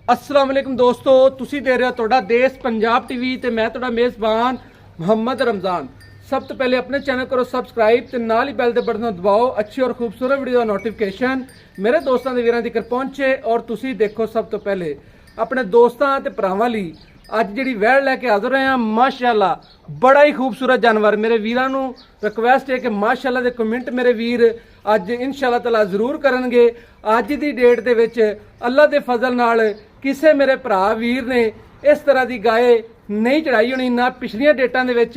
अस्सलाम वालेकुम दोस्तों, तुसी दे रहे हो तुहाडा देश पंजाब टीवी ते मैं तुहाडा मेज़बान मोहम्मद रमज़ान। सब तो पहले अपने चैनल करो सबसक्राइब ते नाल ही बैल दे बटन दबाओ। अच्छी और खूबसूरत वीडियो का नोटिफिकेशन मेरे दोस्तों के वीरां तक पहुंचे और तुसी देखो। सब तो पहले अपने दोस्तों ते भरावां लई अज जिहड़ी वैड़ लैके हाज़र होए हां, माशाअल्लाह बड़ा ही खूबसूरत जानवर। मेरे वीरां नूं रिक्वेस्ट है कि माशाअल्लाह दे कमेंट मेरे वीर अज इंशाअल्लाह तआला जरूर करनगे। अज दी डेट दे विच अल्लाह दे फजल नाल किसे मेरे भरा वीर ने इस तरह की गाय नहीं चढ़ाई होनी ना। पिछलियां डेटां दे विच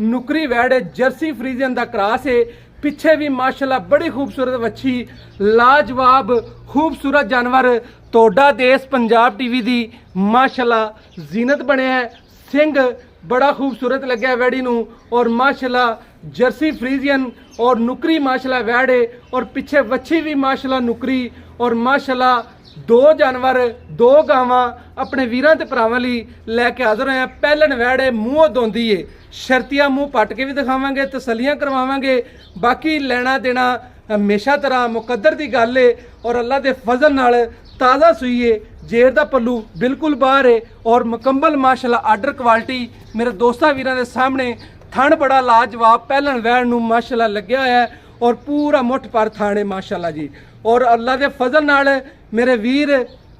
नुकरी वैड़ जर्सी फ्रीजियन का क्रॉस है। पिछे भी माशाअल्लाह बड़ी खूबसूरत वच्छी, लाजवाब खूबसूरत जानवर तोड़ा देश पंजाब टीवी दी माशाअल्लाह जीनत बने है। सिंह बड़ा खूबसूरत लग्या वैड़ी नूं और माशाअल्लाह जर्सी फ्रीजियन और नुकरी माशाअल्लाह वैड़ है और पिछे वच्छी भी माशाअल्लाह नुकरी और माशाअल्लाह दो जानवर दो गावां अपने वीरां ते भरावां लई लैके हाज़र होए। पहलन वैड़ मूँह दोंदी है, शर्तिया मूँह पट के भी दिखावांगे, तसलियां करवावांगे। बाकी लेना देना हमेशा तरह मुकद्दर की गल है और अल्लाह के फजल नाल ताज़ा सूईए। जेर दा पल्लू बिल्कुल बाहर है और मुकम्मल माशाअल्लाह आर्डर क्वालिटी मेरे दोस्तां वीरां दे सामने। थण बड़ा लाजवाब पहलन वैड़ नूं माशाअल्लाह लग्या है और पूरा मुठ पर थण है माशाअल्लाह जी। और अल्लाह के फजल नाल मेरे वीर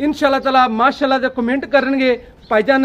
इंशाअल्लाह तआला माशाअल्लाह दे कमेंट करनगे। भाईजान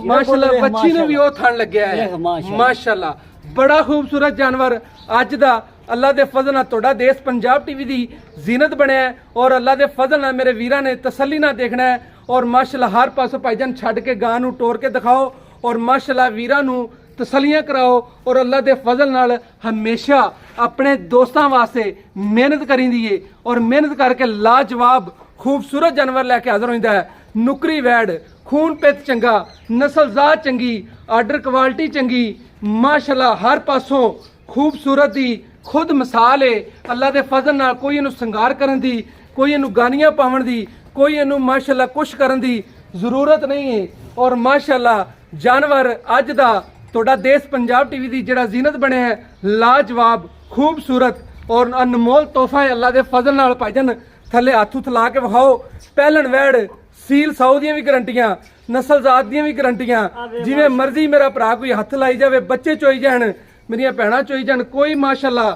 माशाअल्लाह बच्ची ने भी वो थण लग्या है माशाअल्लाह। बड़ा खूबसूरत जानवर अज दा अल्लाह दे फजल नाल तुहाडा देश पंजाब टीवी दी जीनत बनया है और अल्लाह दे फजल नाल मेरे वीरां ने तसल्ली नाल देखना है और माशाअल्लाह हर पासों भाईजान छड्ड के गां नूं टोर के दिखाओ और माशाअल्लाह वीरां नूं तसलियां कराओ और अल्लाह के फजल नाल हमेशा अपने दोस्तों वास्ते मेहनत करींदी है और मेहनत करके लाजवाब खूबसूरत जानवर लैके हाज़र होंदा है। नुकरी वैड़ खून पित चंगा, नस्लजात चंगी, आर्डर क्वालिटी चंगी माशाअल्लाह हर पासों खूबसूरत दी खुद मिसाल है। अल्लाह के फजल नाल कोई इनू संगार करन दी, कोई इनू गानियां पावन दी, कोई इनू माशाअल्लाह कुछ करन दी जरूरत नहीं है। और माशाअल्लाह जानवर अज दा तुहाडा देश पंजाब टीवी की जिहड़ा जीनत बने है लाजवाब खूबसूरत और अनमोल तोहफा है। अल्लाह के फजल नाल भाईजान थले हथ हुथ ला के विखाओ। पहलन वैड़ सील साऊ दियां भी गारंटियां, नस्लजात दियां भी गारंटियां, जिवें मर्जी मेरा भरा कोई हथ लाई जाए, बच्चे चोई जान, मेरियां भैणां चोई जान, कोई माशाअल्लाह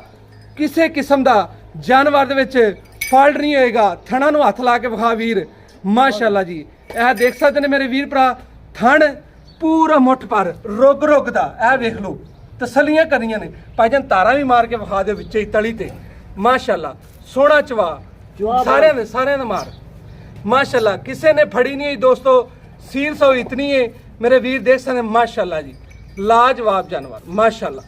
किसी किस्म का जानवर दे विच फॉल्ट नहीं होएगा। थणा नूं हथ ला के विखा वीर माशाअल्लाह जी। यह देख सकते हैं मेरे वीर भरा थण पूरा मुठ पर रुग रुग दा ए वेख लो, तसलियां करियां ने भाईजान। तारा भी मार के विखा दे विच ही तली ते माशाअल्लाह। सोहना चवा सारे ने मार माशाअल्लाह, किसी ने फड़ी नहीं हुई दोस्तों। सील सौ इतनी है मेरे वीर देख सकते माशाअल्लाह जी। लाजवाब जानवर माशाअल्लाह।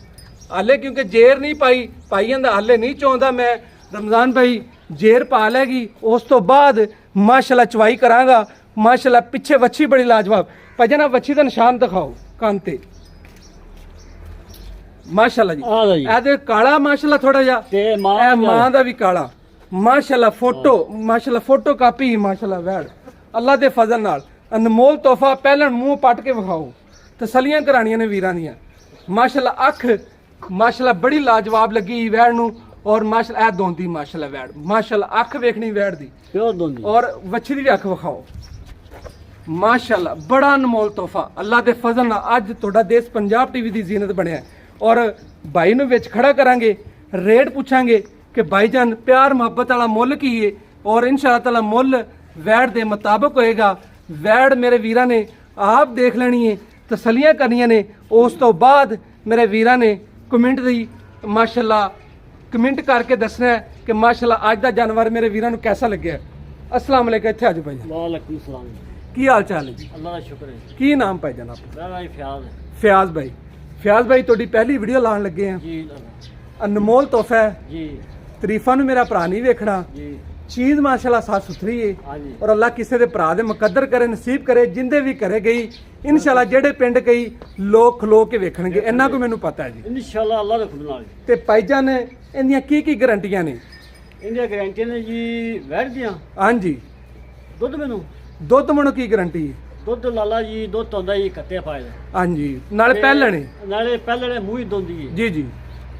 हाले क्योंकि जेर नहीं पाई जांदा, हाले नहीं चाहता मैं रमज़ान भाई जेर पा लेगी उस तो बाद माशाअल्लाह चवाई करांगा माशाअल्लाह। पिछे वच्छी बड़ी लाजवाब भाईजान, वच्छी का निशान दिखाओ कान ते माशाअल्लाह जी। ए काला माशाअल्लाह थोड़ा जा मां दा भी काला माशाअल्लाह। फोटो माशाअल्लाह फोटो कापी माशाअल्लाह वैड़ अल्लाह के फजल नाल अनमोल तोहफा। पहले मुंह पट के विखाओ, तसलियां करानियां ने वीरां दियां माशाअल्लाह। अख माशाअल्लाह बड़ी लाजवाब लगी वैड़ नूं और माशाअल्लाह ए दोंदी माशाअल्लाह वैड़ माशाअल्लाह। अख वेखनी वैड़ दी और वच्छी दी भी अख विखाओ माशाअल्लाह। बड़ा अनमोल तोहफा अल्लाह के फजल नाल अज तुहाडा देश पंजाब टीवी की जीनत बनया। और भाई नूं विच खड़ा करांगे, रेट पूछांगे कि भाईजान प्यार मुहब्बत वाला मुल की है और इंशाअल्लाह ताला मुल वैड़ के मुताबिक होएगा। वैड़ मेरे वीरां ने आप देख लेनी है, तसलियां करनियां ने, उस तो बाद मेरे वीरां ने कमेंट दी माशाअल्लाह कमेंट करके दसना है कि माशाअल्लाह अज दा जानवर मेरे वीरां नूं कैसा लग्या। अस्सलाम वालेकुम। इत्थे आजो भाईजान। वालेकुम सलाम। की हाल चाल है जी? अल्लाह का शुक्र है। की नाम भाईजान आपका? मेरा फयाज है। फयाज भाई, फयाज भाई तुहाडी पहली वीडियो लाने लगे हैं जी। अनमोल तोहफा है जी। तरीफा नूं मेरा भरा नहीं वेखना जी। चीज़ माशाअल्लाह साफ सुथरी है और अल्लाह किसी के भरा दे मुकद्दर करे, नसीब करे, जिंदे भी करे गई इंशाअल्लाह। जेड़े पिंड कई लोग खलो के वेखणगे, इन्ना को मैनूं पता है जी इंशाअल्लाह अल्लाह दे खुद नाल। ते भाईजान इहदियां की गारंटियां ने? इहदियां गारंटियां ने जी वैड़ दियां। हां जी। दुध मनो की गारंटी है? दुध लाला जी दुध आंदा जी कत्ते पाए। हां जी। नाले पहलणे मूंह ही दोंदी है जी जी।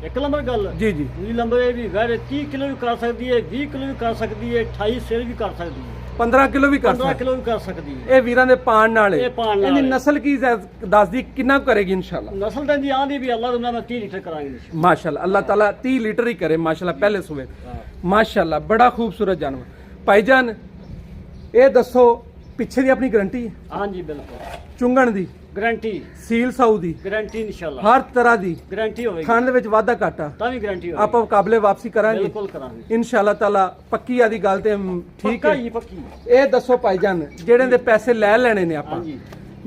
एक नंबर गल जी जी। दूसरी नंबर ये भी वैड़ 30 किलो भी करा सकती है, 20 किलो भी कर सकती है, 28 सेल भी कर सकती है। 15 ਕਿਲੋ ਵੀ ਕਰ 15 ਕਿਲੋ ਵੀ ਕਰ ਸਕਦੀ ਹੈ। ਇਹ ਵੀਰਾਂ ਦੇ ਪਾਣ ਨਾਲ ਇਹ ਪਾਣ ਨਾਲ ਇਹਦੀ ਹੈ। ਨਸਲ ਕੀ ਦੱਸਦੀ ਕਿੰਨਾ ਕੁ ਕਰੇਗੀ ਇਨਸ਼ਾਅੱਲਾ? ਨਸਲ ਤਾਂ ਜੀ ਆਂਦੀ ਵੀ ਅੱਲਾਹ ਦਾ ਮੈਂ 30 ਲੀਟਰ ਕਰਾਂਗੇ। ਮਾਸ਼ਾਅੱਲਾ ਅੱਲਾਹ ਤਾਲਾ 30 ਲੀਟਰ ਹੀ ਕਰੇ ਮਾਸ਼ਾਅੱਲਾ ਪਹਿਲੇ ਸੂਬੇ। ਮਾਸ਼ਾਅੱਲਾ ਬੜਾ ਖੂਬਸੂਰਤ ਜਾਨਵਰ। ਭਾਈਜਾਨ ਇਹ ਦੱਸੋ ਪਿੱਛੇ ਦੀ ਆਪਣੀ ਗਾਰੰਟੀ ਹੈ? ਹਾਂਜੀ ਬਿਲਕੁਲ ਚੁੰਗਣ ਦੀ ਗਾਰੰਟੀ, ਸੀਲ ਸਾਊ ਦੀ ਗਾਰੰਟੀ ਇਨਸ਼ਾਅੱਲਾ ਹਰ ਤਰ੍ਹਾਂ ਦੀ ਗਾਰੰਟੀ ਹੋਵੇਗੀ। ਖਾਣ ਦੇ ਵਿੱਚ ਵਾਧਾ ਘਾਟਾ ਤਾਂ ਵੀ ਗਾਰੰਟੀ ਹੋਵੇਗੀ। ਆਪਾਂ ਮੁਕਾਬਲੇ ਵਾਪਸੀ ਕਰਾਂਗੇ ਬਿਲਕੁਲ ਕਰਾਂਗੇ ਇਨਸ਼ਾਅੱਲਾ ਤਾਲਾ। ਪੱਕੀ ਆਦੀ ਗੱਲ ਤੇ ਠੀਕ ਪੱਕਾ ਹੈ ਜੀ ਪੱਕੀ। ਇਹ ਦੱਸੋ ਭਾਈਜਾਨ ਜਿਹੜੇ ਦੇ ਪੈਸੇ ਲੈ ਲੈਣੇ ਨੇ ਆਪਾਂ, ਹਾਂਜੀ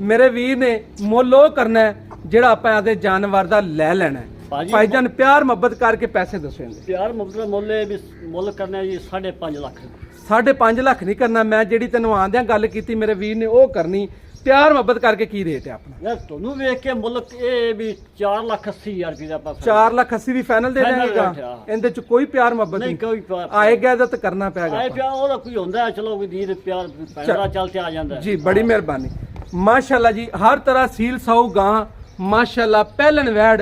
ਮੇਰੇ ਵੀਰ ਨੇ ਮੁੱਲ ਉਹ ਕਰਨਾ ਹੈ ਜਿਹੜਾ ਆਪਾਂ ਆਦੇ ਜਾਨਵਰ ਦਾ ਲੈ ਲੈਣਾ ਹੈ। ਭਾਜੀ, ਭਾਈਜਾਨ ਪਿਆਰ ਮੁਹੱਬਤ ਕਰਕੇ ਪੈਸੇ ਦੱਸੋ ਇਹਦੇ। ਪਿਆਰ ਮੁਹੱਬਤ ਮੁੱਲ ਇਹ ਵੀ ਮੁੱਲ ਕਰਨਾ ਜੀ 5.5 ਲੱਖ। 5.5 ਲੱਖ ਨਹੀਂ ਕਰਨਾ ਮੈਂ, ਜਿਹੜੀ ਤੈਨੂੰ ਆਂਦਿਆਂ ਗੱਲ ਕੀਤੀ ਮੇਰੇ ਵੀਰ ਨੇ ਉਹ ਕਰਨੀ। ਪਿਆਰ ਮੁਹੱਬਤ ਕਰਕੇ ਕੀ ਰੇਟ ਹੈ ਆਪਣਾ? ਯਾਰ ਤੁਹਾਨੂੰ ਵੇਖ ਕੇ ਮੁੱਲ ਇਹ ਵੀ 4,80,000 ਰੁਪਏ ਦਾ ਆਪਾਂ 4,80,000 ਦੀ ਫਾਈਨਲ ਦੇ Final ਦੇਣੇਗਾ? rate, ਹਾਂ। ਇਹਦੇ ਚ ਕੋਈ ਪਿਆਰ ਮੁਹੱਬਤ ਨਹੀਂ ਕੋਈ ਪਿਆਰ ਆਏਗਾ ਤਾਂ ਕਰਨਾ ਪੈਗਾ ਆਏ ਪਿਆਰ ਉਹਦਾ ਕੋਈ ਹੁੰਦਾ ਹੈ, ਚਲੋ ਕੋਈ ਦੀਦ ਪਿਆਰ ਪੈਂਦਾ ਚੱਲ ਤੇ ਆ ਜਾਂਦਾ ਹੈ। ਜੀ ਬੜੀ ਮਿਹਰਬਾਨੀ ਮਾਸ਼ਾਅੱਲਾ ਜੀ। ਹਰ ਤਰ੍ਹਾਂ ਸੀਲ ਸਾਊ ਗਾਂ ਮਾਸ਼ਾਅੱਲਾ ਪਹਿਲਣ ਵੈੜ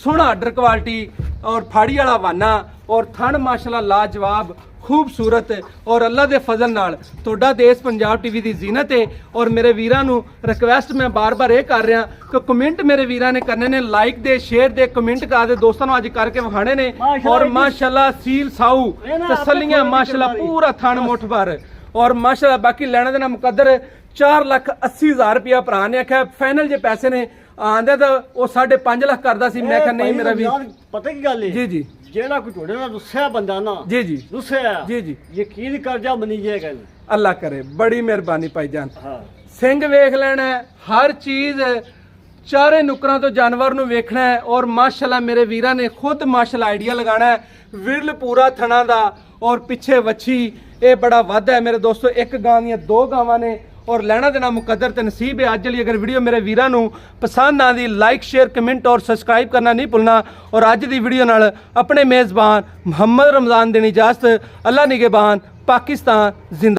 ਸੋਹਣਾ ਆਰਡਰ ਕੁਆਲਿਟੀ ਔਰ ਫਾੜੀ ਵਾਲਾ ਵਾਨਾ ਔਰ ਥਣ ਮਾਸ਼ਾਅੱਲਾ ਲਾਜਵਾਬ ਖੂਬਸੂਰਤ ਔਰ ਅੱਲਾ ਦੇ ਫਜ਼ਲ ਨਾਲ ਤੁਹਾਡਾ ਦੇਸ਼ ਪੰਜਾਬ ਟੀਵੀ ਦੀ ਜ਼ੀਨਤ ਹੈ। ਔਰ ਮੇਰੇ ਵੀਰਾਂ ਨੂੰ ਰਿਕਵੈਸਟ ਮੈਂ ਬਾਰ-ਬਾਰ ਇਹ ਕਰ ਰਿਹਾ ਕਿ ਕਮੈਂਟ ਮੇਰੇ ਵੀਰਾਂ ਨੇ ਕਰਨੇ ਨੇ, ਲਾਈਕ ਦੇ ਸ਼ੇਅਰ ਦੇ ਕਮੈਂਟ ਕਰਦੇ ਦੋਸਤਾਂ ਨੂੰ ਅੱਜ ਕਰਕੇ ਵਿਖਾਣੇ ਨੇ। ਔਰ ਮਾਸ਼ਾਅੱਲਾ ਸੀਲ ਸਾਊ ਤਸੱਲੀਆਂ ਮਾਸ਼ਾਅੱਲਾ ਪੂਰਾ ਥਣ ਮੁੱਠ ਭਰ ਔਰ ਮਾਸ਼ਾਅੱਲਾ ਬਾਕੀ ਲੈਣਾ ਦੇਣਾ ਮੁਕੱਦਰ 4,80,000 ਰੁਪਇਆ ਭਰਾ ਨੇ ਆਖਿਆ ਫਾਈਨਲ ਜੇ ਪੈਸੇ ਨੇ ਆਂਦੇ ਤਾਂ ਉਹ 5.5 ਲੱਖ ਕਰਦਾ ਸੀ। ਮੈਂ ਕਿਹਾ ਨਹੀਂ ਮੇਰਾ ਵੀ ਪਤਾ ਕੀ ਗੱਲ ਹੈ ਜੀ ਜੀ ਜਿਹੜਾ ਕੋਈ ਤੁਹਾਡੇ ਨਾਲ ਰੁੱਸਿਆ ਬੰਦਾ ਨਾ ਜੀ ਜੀ ਰੁੱਸਿਆ ਜੀ ਜੀ ਯਕੀਨ ਕਰ ਜਾ ਮੰਨੀ ਜਾਏਗਾ। ਅੱਲਾ ਕਰੇ ਬੜੀ ਮਿਹਰਬਾਨੀ ਭਾਈਜਾਨ। ਹਾਂ ਸਿੰਘ ਵੇਖ ਲੈਣਾ ਹੈ, ਹਰ ਚੀਜ਼ ਚਾਰੇ ਨੁਕਰਾਂ ਤੋਂ ਜਾਨਵਰ ਨੂੰ ਵੇਖਣਾ ਹੈ। ਔਰ ਮਾਸ਼ਾਅੱਲਾ ਮੇਰੇ ਵੀਰਾਂ ਨੇ ਖੁਦ ਮਾਸ਼ਾਅੱਲਾ ਆਈਡੀਆ ਲਗਾਣਾ ਹੈ। ਵਿਰਲ ਪੂਰਾ ਥਣਾ ਦਾ ਔਰ ਪਿੱਛੇ ਵੱਛੀ ਇਹ ਬੜਾ ਵਾਧਾ ਹੈ ਮੇਰੇ ਦੋਸਤੋ। ਇੱਕ ਗਾਂ ਦੀਆਂ 2 ਗਾਵਾਂ ਨੇ ਔਰ ਲੈਣਾ ਦੇਣਾ ਮੁਕੱਦਰ ਤੇ ਨਸੀਬ ਹੈ। ਅੱਜ ਲਈ अगर वीडियो मेरे ਵੀਰਾਂ ਨੂੰ ਪਸੰਦ ਆਂਦੀ ਲਾਈਕ ਸ਼ੇਅਰ ਕਮੈਂਟ ਔਰ ਸਬਸਕ੍ਰਾਈਬ ਕਰਨਾ ਨਹੀਂ ਭੁੱਲਣਾ। ਔਰ ਅੱਜ ਦੀ ਵੀਡੀਓ ਨਾਲ ਆਪਣੇ ਮੇਜ਼ਬਾਨ ਮੁਹੰਮਦ रमजान देनी इजाजत। अल्लाह निगहबान पाकिस्तान जिंदा।